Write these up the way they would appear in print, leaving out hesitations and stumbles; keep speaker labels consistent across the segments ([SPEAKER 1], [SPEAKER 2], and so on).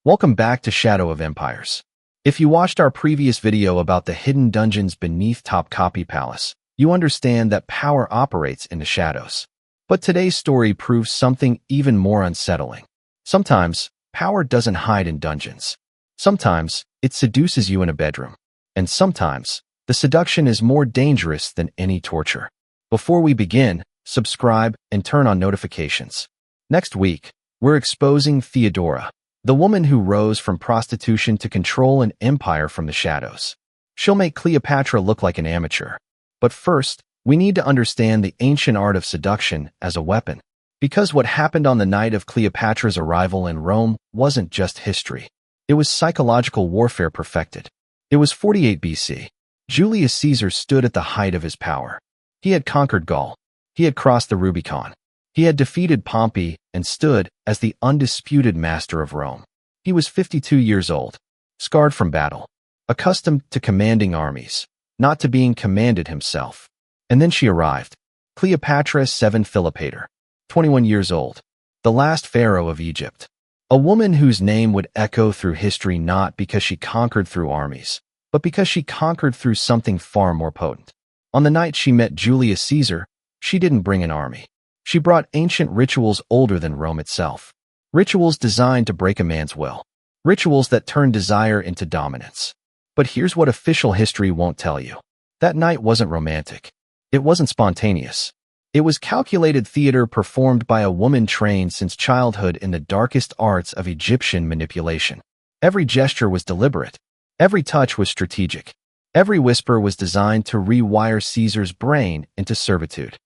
[SPEAKER 1] Welcome back to Shadow of Empires. If you watched our previous video about the hidden dungeons beneath Topkapi Palace, you understand that power operates in the shadows. But today's story proves something even more unsettling. Sometimes, power doesn't hide in dungeons. Sometimes, it seduces you in a bedroom. And sometimes, the seduction is more dangerous than any torture. Before we begin, subscribe and turn on notifications. Next week, we're exposing Theodora, the woman who rose from prostitution to control an empire from the shadows. She'll make Cleopatra look like an amateur. But first, we need to understand the ancient art of seduction as a weapon. Because what happened on the night of Cleopatra's arrival in Rome wasn't just history. It was psychological warfare perfected. It was 48 BC. Julius Caesar stood at the height of his power. He had conquered Gaul. He had crossed the Rubicon. He had defeated Pompey and stood as the undisputed master of Rome. He was 52 years old, scarred from battle, accustomed to commanding armies, not to being commanded himself. And then she arrived. Cleopatra VII Philopator, 21 years old, the last pharaoh of Egypt. A woman whose name would echo through history not because she conquered through armies, but because she conquered through something far more potent. On the night she met Julius Caesar, she didn't bring an army. She brought ancient rituals older than Rome itself. Rituals designed to break a man's will. Rituals that turn desire into dominance. But here's what official history won't tell you. That night wasn't romantic. It wasn't spontaneous. It was calculated theater performed by a woman trained since childhood in the darkest arts of Egyptian manipulation. Every gesture was deliberate. Every touch was strategic. Every whisper was designed to rewire Caesar's brain into servitude.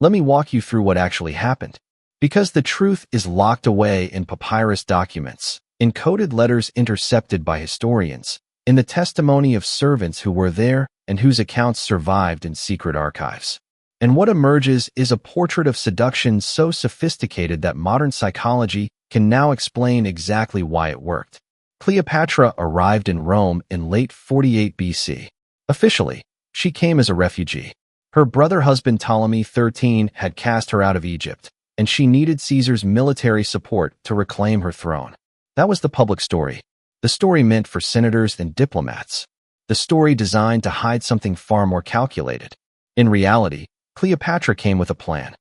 [SPEAKER 1] Let me walk you through what actually happened. Because the truth is locked away in papyrus documents, in coded letters intercepted by historians, in the testimony of servants who were there and whose accounts survived in secret archives. And what emerges is a portrait of seduction so sophisticated that modern psychology can now explain exactly why it worked. Cleopatra arrived in Rome in late 48 BC. Officially, she came as a refugee. Her brother husband Ptolemy XIII had cast her out of Egypt, and she needed Caesar's military support to reclaim her throne. That was the public story. The story meant for senators and diplomats. The story designed to hide something far more calculated. In reality, Cleopatra came with a plan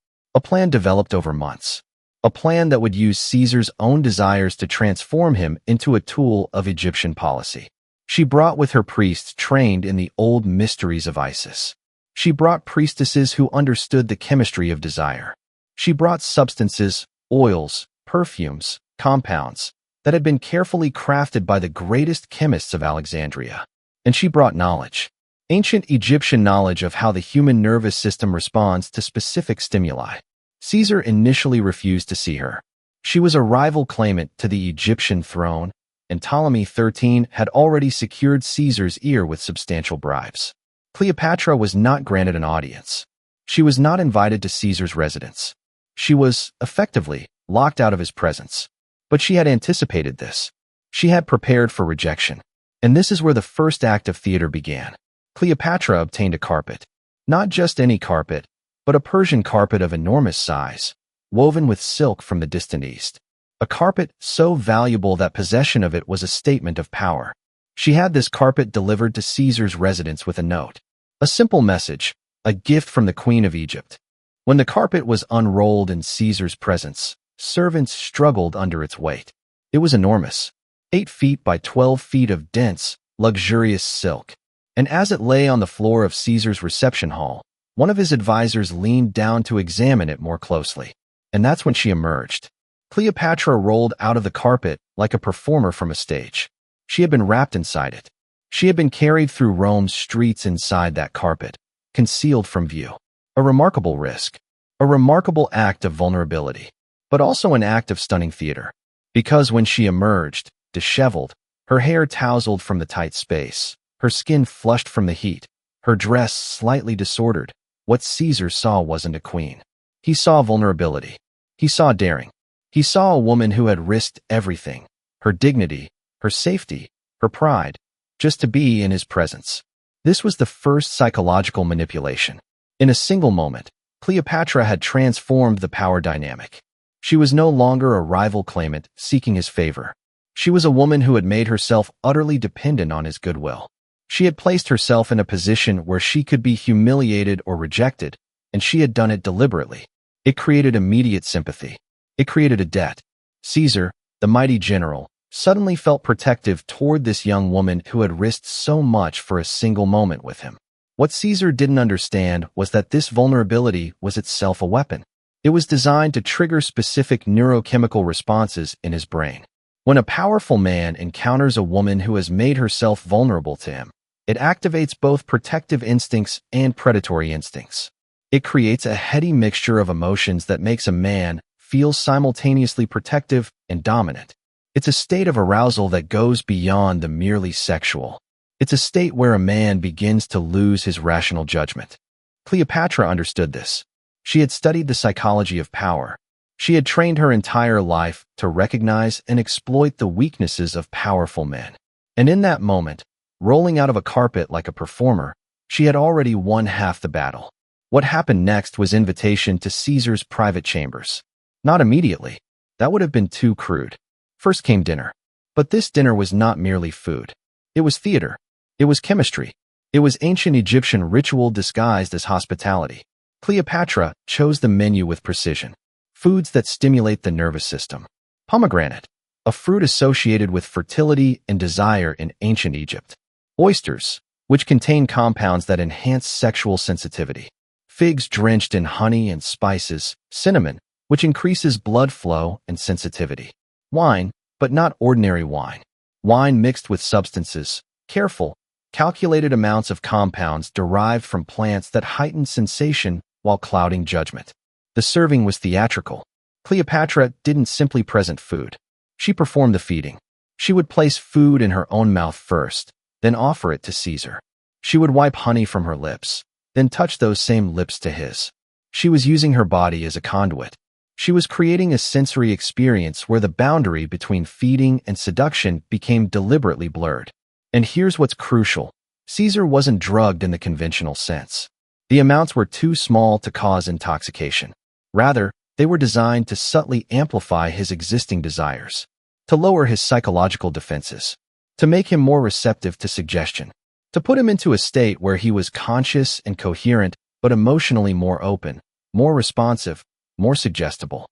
[SPEAKER 1] developed over months. A plan that would use Caesar's own desires to transform him into a tool of Egyptian policy. She brought with her priests trained in the old mysteries of Isis. She brought priestesses who understood the chemistry of desire. She brought substances, oils, perfumes, compounds that had been carefully crafted by the greatest chemists of Alexandria. And she brought knowledge, ancient Egyptian knowledge of how the human nervous system responds to specific stimuli. Caesar initially refused to see her. She was a rival claimant to the Egyptian throne, and Ptolemy XIII had already secured Caesar's ear with substantial bribes. Cleopatra was not granted an audience. She was not invited to Caesar's residence. She was, effectively, locked out of his presence. But she had anticipated this. She had prepared for rejection. And this is where the first act of theater began. Cleopatra obtained a carpet. Not just any carpet, but a Persian carpet of enormous size, woven with silk from the distant east. A carpet so valuable that possession of it was a statement of power. She had this carpet delivered to Caesar's residence with a note. A simple message, a gift from the Queen of Egypt. When the carpet was unrolled in Caesar's presence, servants struggled under its weight. It was enormous, 8 feet by 12 feet of dense, luxurious silk. And as it lay on the floor of Caesar's reception hall, one of his advisors leaned down to examine it more closely. And that's when she emerged. Cleopatra rolled out of the carpet like a performer from a stage. She had been wrapped inside it. She had been carried through Rome's streets inside that carpet, concealed from view. A remarkable risk. A remarkable act of vulnerability. But also an act of stunning theater. Because when she emerged, disheveled, her hair tousled from the tight space, her skin flushed from the heat, her dress slightly disordered, what Caesar saw wasn't a queen. He saw vulnerability. He saw daring. He saw a woman who had risked everything, her dignity, her safety, her pride, just to be in his presence. This was the first psychological manipulation. In a single moment, Cleopatra had transformed the power dynamic. She was no longer a rival claimant seeking his favor. She was a woman who had made herself utterly dependent on his goodwill. She had placed herself in a position where she could be humiliated or rejected, and she had done it deliberately. It created immediate sympathy. It created a debt. Caesar, the mighty general, suddenly felt protective toward this young woman who had risked so much for a single moment with him. What Caesar didn't understand was that this vulnerability was itself a weapon. It was designed to trigger specific neurochemical responses in his brain. When a powerful man encounters a woman who has made herself vulnerable to him, it activates both protective instincts and predatory instincts. It creates a heady mixture of emotions that makes a man feel simultaneously protective and dominant. It's a state of arousal that goes beyond the merely sexual. It's a state where a man begins to lose his rational judgment. Cleopatra understood this. She had studied the psychology of power. She had trained her entire life to recognize and exploit the weaknesses of powerful men. And in that moment, rolling out of a carpet like a performer, she had already won half the battle. What happened next was invitation to Caesar's private chambers. Not immediately. That would have been too crude. First came dinner. But this dinner was not merely food. It was theater. It was chemistry. It was ancient Egyptian ritual disguised as hospitality. Cleopatra chose the menu with precision. Foods that stimulate the nervous system. Pomegranate, a fruit associated with fertility and desire in ancient Egypt. Oysters, which contain compounds that enhance sexual sensitivity. Figs drenched in honey and spices. Cinnamon, which increases blood flow and sensitivity. Wine, but not ordinary wine. Wine mixed with substances, careful, calculated amounts of compounds derived from plants that heightened sensation while clouding judgment. The serving was theatrical. Cleopatra didn't simply present food. She performed the feeding. She would place food in her own mouth first, then offer it to Caesar. She would wipe honey from her lips, then touch those same lips to his. She was using her body as a conduit. She was creating a sensory experience where the boundary between feeding and seduction became deliberately blurred. And here's what's crucial. Caesar wasn't drugged in the conventional sense. The amounts were too small to cause intoxication. Rather, they were designed to subtly amplify his existing desires, to lower his psychological defenses, to make him more receptive to suggestion, to put him into a state where he was conscious and coherent, but emotionally more open, more responsive, more suggestible.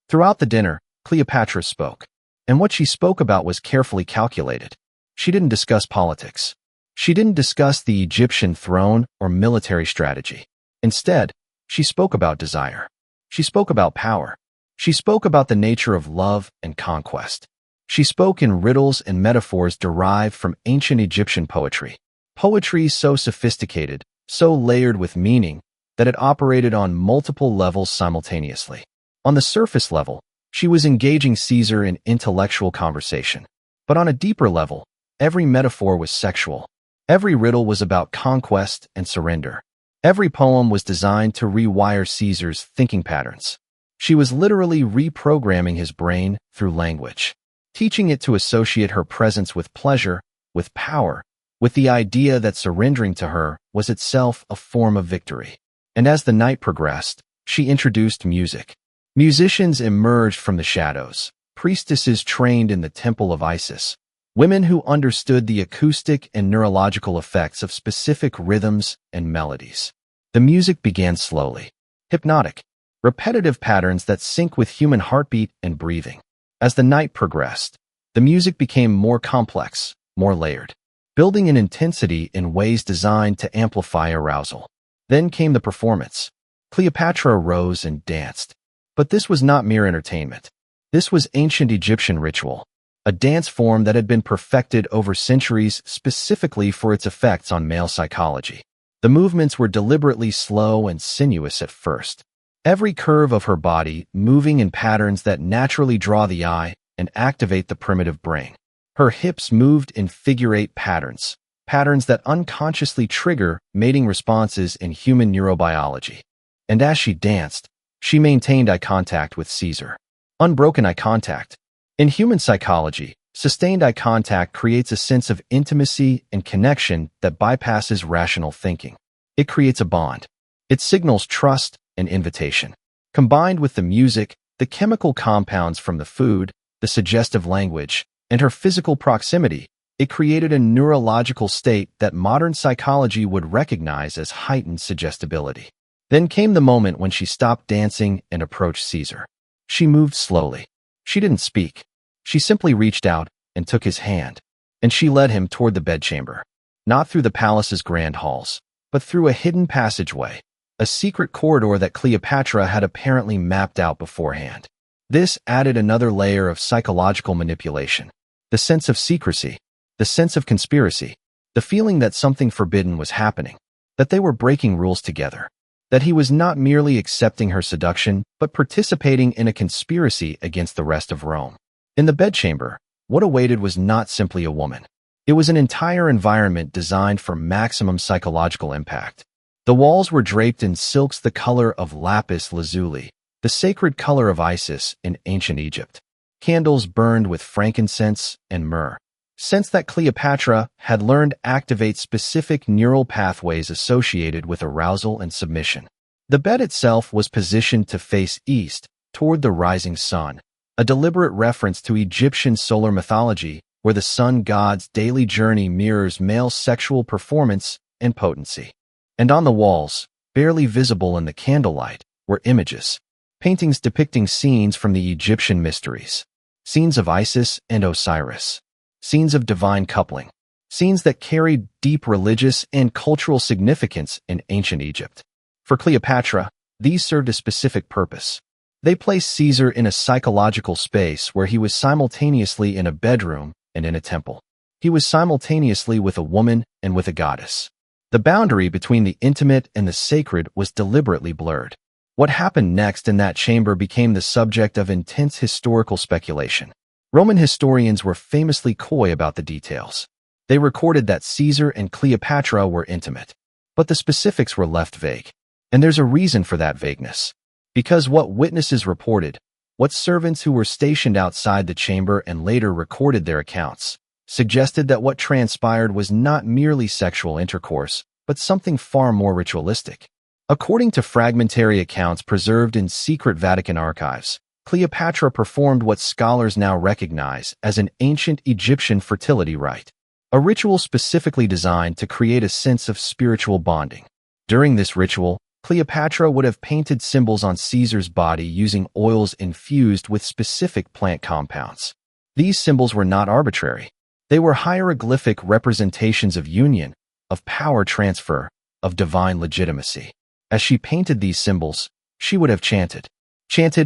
[SPEAKER 1] Throughout the dinner, Cleopatra spoke, and what she spoke about was carefully calculated. She didn't discuss politics. She didn't discuss the Egyptian throne or military strategy. Instead, she spoke about desire. She spoke about power. She spoke about the nature of love and conquest. She spoke in riddles and metaphors derived from ancient Egyptian poetry. Poetry so sophisticated, so layered with meaning, that it operated on multiple levels simultaneously. On the surface level, she was engaging Caesar in intellectual conversation. But on a deeper level, every metaphor was sexual. Every riddle was about conquest and surrender. Every poem was designed to rewire Caesar's thinking patterns. She was literally reprogramming his brain through language, teaching it to associate her presence with pleasure, with power, with the idea that surrendering to her was itself a form of victory. And as the night progressed, she introduced music. Musicians emerged from the shadows, priestesses trained in the temple of Isis, women who understood the acoustic and neurological effects of specific rhythms and melodies. The music began slowly, hypnotic, repetitive patterns that sync with human heartbeat and breathing. As the night progressed, the music became more complex, more layered, building in intensity in ways designed to amplify arousal. Then came the performance. Cleopatra rose and danced. But this was not mere entertainment. This was ancient Egyptian ritual, a dance form that had been perfected over centuries specifically for its effects on male psychology. The movements were deliberately slow and sinuous at first, every curve of her body moving in patterns that naturally draw the eye and activate the primitive brain. Her hips moved in figure-8 patterns, patterns that unconsciously trigger mating responses in human neurobiology. And as she danced, she maintained eye contact with Caesar. Unbroken eye contact. In human psychology, sustained eye contact creates a sense of intimacy and connection that bypasses rational thinking. It creates a bond. It signals trust and invitation. Combined with the music, the chemical compounds from the food, the suggestive language, and her physical proximity, it created a neurological state that modern psychology would recognize as heightened suggestibility. Then came the moment when she stopped dancing and approached Caesar. She moved slowly. She didn't speak. She simply reached out and took his hand, and she led him toward the bedchamber, not through the palace's grand halls, but through a hidden passageway, a secret corridor that Cleopatra had apparently mapped out beforehand. This added another layer of psychological manipulation. The sense of secrecy, the sense of conspiracy, the feeling that something forbidden was happening, that they were breaking rules together, that he was not merely accepting her seduction, but participating in a conspiracy against the rest of Rome. In the bedchamber, what awaited was not simply a woman. It was an entire environment designed for maximum psychological impact. The walls were draped in silks the color of lapis lazuli, the sacred color of Isis in ancient Egypt. Candles burned with frankincense and myrrh, scents that Cleopatra had learned activate specific neural pathways associated with arousal and submission. The bed itself was positioned to face east, toward the rising sun, a deliberate reference to Egyptian solar mythology, where the sun god's daily journey mirrors male sexual performance and potency. And on the walls, barely visible in the candlelight, were images, paintings depicting scenes from the Egyptian mysteries, scenes of Isis and Osiris, scenes of divine coupling, scenes that carried deep religious and cultural significance in ancient Egypt. For Cleopatra, these served a specific purpose. They placed Caesar in a psychological space where he was simultaneously in a bedroom and in a temple. He was simultaneously with a woman and with a goddess. The boundary between the intimate and the sacred was deliberately blurred. What happened next in that chamber became the subject of intense historical speculation. Roman historians were famously coy about the details. They recorded that Caesar and Cleopatra were intimate, but the specifics were left vague. And there's a reason for that vagueness. Because what witnesses reported, what servants who were stationed outside the chamber and later recorded their accounts, suggested that what transpired was not merely sexual intercourse, but something far more ritualistic. According to fragmentary accounts preserved in secret Vatican archives, Cleopatra performed what scholars now recognize as an ancient Egyptian fertility rite, a ritual specifically designed to create a sense of spiritual bonding. During this ritual, Cleopatra would have painted symbols on Caesar's body using oils infused with specific plant compounds. These symbols were not arbitrary. They were hieroglyphic representations of union, of power transfer, of divine legitimacy. As she painted these symbols, she would have chanted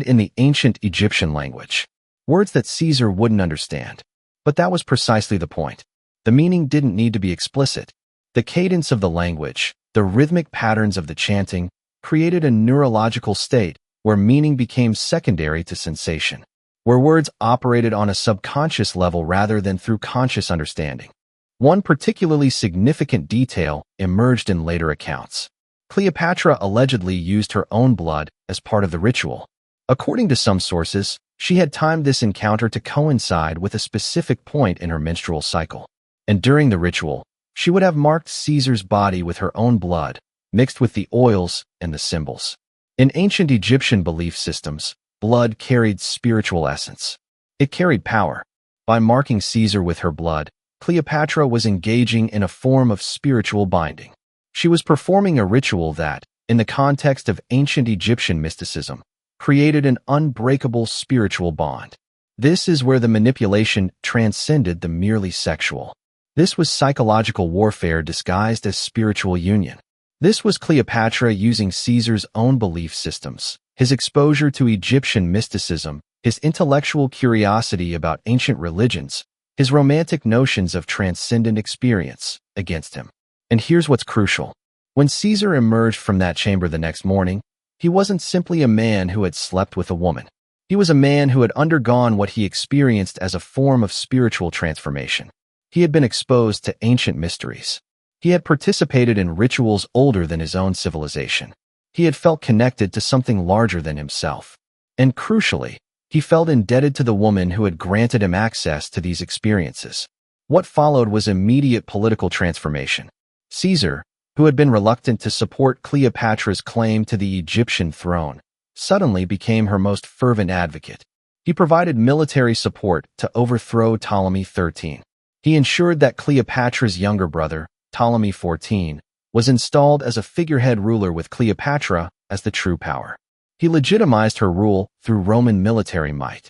[SPEAKER 1] in the ancient Egyptian language, words that Caesar wouldn't understand. But that was precisely the point. The meaning didn't need to be explicit. The cadence of the language, the rhythmic patterns of the chanting, created a neurological state where meaning became secondary to sensation, where words operated on a subconscious level rather than through conscious understanding. One particularly significant detail emerged in later accounts. Cleopatra allegedly used her own blood as part of the ritual. According to some sources, she had timed this encounter to coincide with a specific point in her menstrual cycle. And during the ritual, she would have marked Caesar's body with her own blood, mixed with the oils and the symbols. In ancient Egyptian belief systems, blood carried spiritual essence. It carried power. By marking Caesar with her blood, Cleopatra was engaging in a form of spiritual binding. She was performing a ritual that, in the context of ancient Egyptian mysticism, created an unbreakable spiritual bond. This is where the manipulation transcended the merely sexual. This was psychological warfare disguised as spiritual union. This was Cleopatra using Caesar's own belief systems, his exposure to Egyptian mysticism, his intellectual curiosity about ancient religions, his romantic notions of transcendent experience, against him. And here's what's crucial. When Caesar emerged from that chamber the next morning, he wasn't simply a man who had slept with a woman. He was a man who had undergone what he experienced as a form of spiritual transformation. He had been exposed to ancient mysteries. He had participated in rituals older than his own civilization. He had felt connected to something larger than himself. And crucially, he felt indebted to the woman who had granted him access to these experiences. What followed was immediate political transformation. Caesar, who had been reluctant to support Cleopatra's claim to the Egyptian throne, suddenly became her most fervent advocate. He He provided military support to overthrow Ptolemy XIII. He ensured that Cleopatra's younger brother, Ptolemy XIV, was installed as a figurehead ruler with Cleopatra as the true power. He legitimized her rule through Roman military might.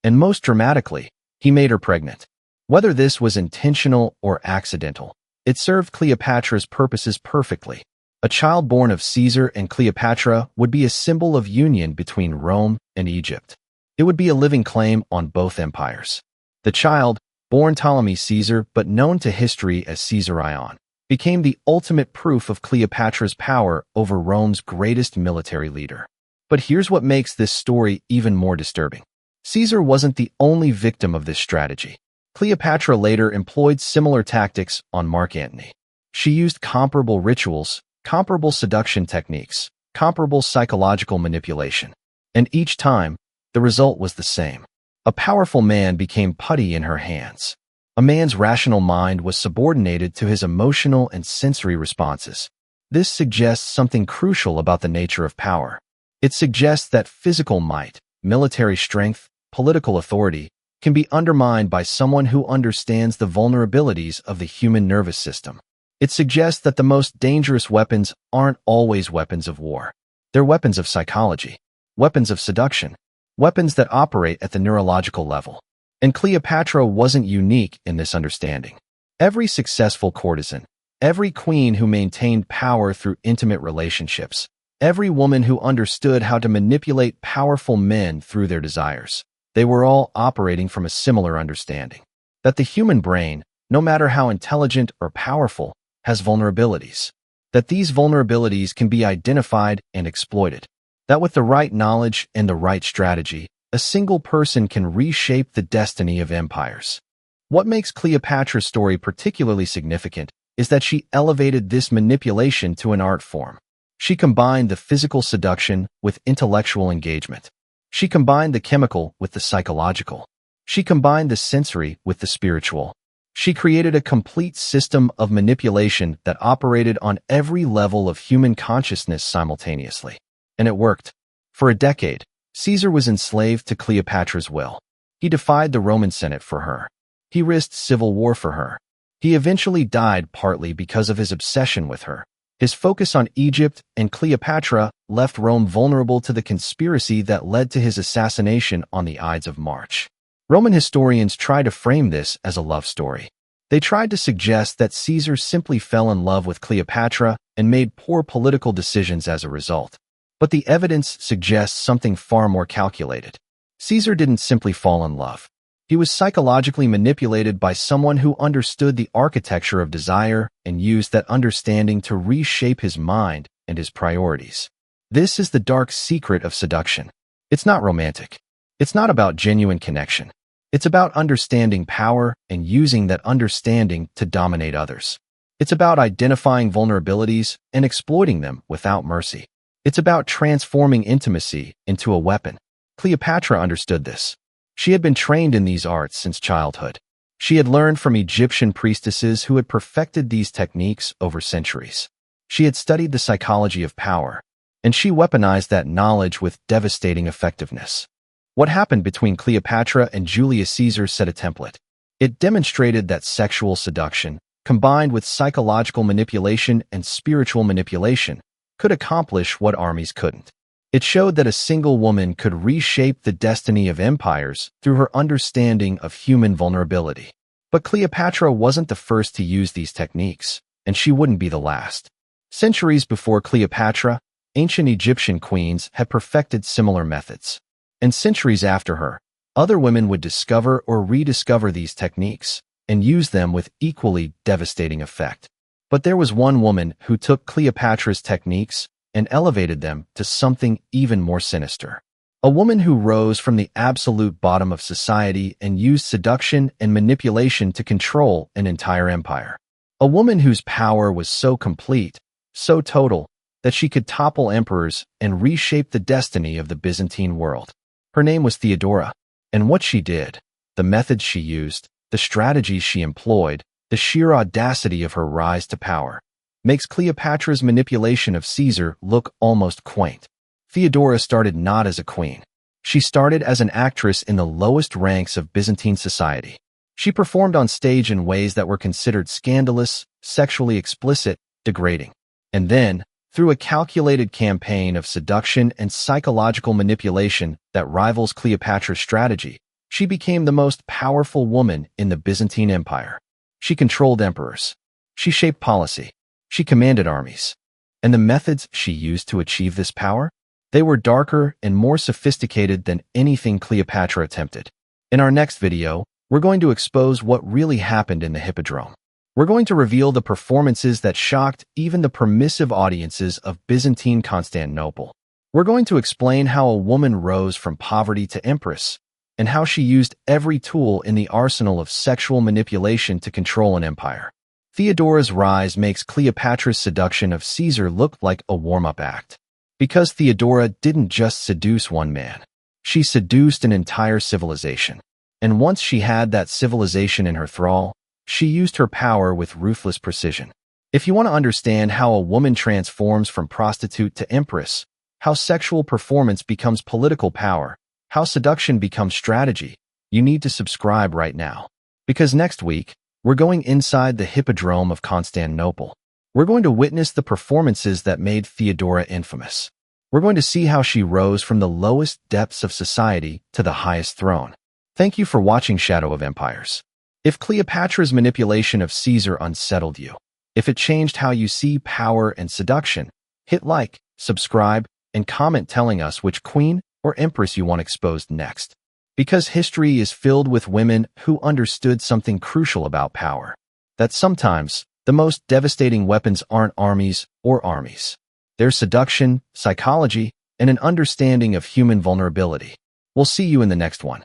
[SPEAKER 1] And most dramatically, he made her pregnant. Whether this was intentional or accidental, it served Cleopatra's purposes perfectly. A child born of Caesar and Cleopatra would be a symbol of union between Rome and Egypt. It would be a living claim on both empires. The child, born Ptolemy Caesar but known to history as Caesarion, became the ultimate proof of Cleopatra's power over Rome's greatest military leader. But here's what makes this story even more disturbing. Caesar wasn't the only victim of this strategy. Cleopatra later employed similar tactics on Mark Antony. She used comparable rituals, comparable seduction techniques, comparable psychological manipulation. And each time, the result was the same. A powerful man became putty in her hands. A man's rational mind was subordinated to his emotional and sensory responses. This suggests something crucial about the nature of power. It suggests that physical might, military strength, political authority, can be undermined by someone who understands the vulnerabilities of the human nervous system. It suggests that the most dangerous weapons aren't always weapons of war. They're weapons of psychology, weapons of seduction, weapons that operate at the neurological level. And Cleopatra wasn't unique in this understanding. Every successful courtesan, every queen who maintained power through intimate relationships, every woman who understood how to manipulate powerful men through their desires, they were all operating from a similar understanding. That the human brain, no matter how intelligent or powerful, has vulnerabilities. That these vulnerabilities can be identified and exploited. That with the right knowledge and the right strategy, a single person can reshape the destiny of empires. What makes Cleopatra's story particularly significant is that she elevated this manipulation to an art form. She combined the physical seduction with intellectual engagement. She combined the chemical with the psychological. She combined the sensory with the spiritual. She created a complete system of manipulation that operated on every level of human consciousness simultaneously. And it worked. For a decade, Caesar was enslaved to Cleopatra's will. He defied the Roman Senate for her. He risked civil war for her. He eventually died partly because of his obsession with her. His focus on Egypt and Cleopatra left Rome vulnerable to the conspiracy that led to his assassination on the Ides of March. Roman historians try to frame this as a love story. They tried to suggest that Caesar simply fell in love with Cleopatra and made poor political decisions as a result. But the evidence suggests something far more calculated. Caesar didn't simply fall in love. He was psychologically manipulated by someone who understood the architecture of desire and used that understanding to reshape his mind and his priorities. This is the dark secret of seduction. It's not romantic. It's not about genuine connection. It's about understanding power and using that understanding to dominate others. It's about identifying vulnerabilities and exploiting them without mercy. It's about transforming intimacy into a weapon. Cleopatra understood this. She had been trained in these arts since childhood. She had learned from Egyptian priestesses who had perfected these techniques over centuries. She had studied the psychology of power, and she weaponized that knowledge with devastating effectiveness. What happened between Cleopatra and Julius Caesar set a template. It demonstrated that sexual seduction, combined with psychological manipulation and spiritual manipulation, could accomplish what armies couldn't. It showed that a single woman could reshape the destiny of empires through her understanding of human vulnerability. But Cleopatra wasn't the first to use these techniques, and she wouldn't be the last. Centuries before Cleopatra, ancient Egyptian queens had perfected similar methods. And centuries after her, other women would discover or rediscover these techniques and use them with equally devastating effect. But there was one woman who took Cleopatra's techniques and elevated them to something even more sinister. A woman who rose from the absolute bottom of society and used seduction and manipulation to control an entire empire. A woman whose power was so complete, so total, that she could topple emperors and reshape the destiny of the Byzantine world. Her name was Theodora, and what she did, the methods she used, the strategies she employed, the sheer audacity of her rise to power, makes Cleopatra's manipulation of Caesar look almost quaint. Theodora started not as a queen. She started as an actress in the lowest ranks of Byzantine society. She performed on stage in ways that were considered scandalous, sexually explicit, degrading. And then, through a calculated campaign of seduction and psychological manipulation that rivals Cleopatra's strategy, she became the most powerful woman in the Byzantine Empire. She controlled emperors. She shaped policy. She commanded armies. And the methods she used to achieve this power? They were darker and more sophisticated than anything Cleopatra attempted. In our next video, we're going to expose what really happened in the Hippodrome. We're going to reveal the performances that shocked even the permissive audiences of Byzantine Constantinople. We're going to explain how a woman rose from poverty to empress, and how she used every tool in the arsenal of sexual manipulation to control an empire. Theodora's rise makes Cleopatra's seduction of Caesar look like a warm-up act. Because Theodora didn't just seduce one man. She seduced an entire civilization. And once she had that civilization in her thrall, she used her power with ruthless precision. If you want to understand how a woman transforms from prostitute to empress, how sexual performance becomes political power, how seduction becomes strategy, you need to subscribe right now. Because next week, we're going inside the Hippodrome of Constantinople. We're going to witness the performances that made Theodora infamous. We're going to see how she rose from the lowest depths of society to the highest throne. Thank you for watching Shadow of Empires. If Cleopatra's manipulation of Caesar unsettled you, if it changed how you see power and seduction, hit like, subscribe, and comment telling us which queen or empress you want exposed next. Because history is filled with women who understood something crucial about power. That sometimes, the most devastating weapons aren't armies or armies. They're seduction, psychology, and an understanding of human vulnerability. We'll see you in the next one.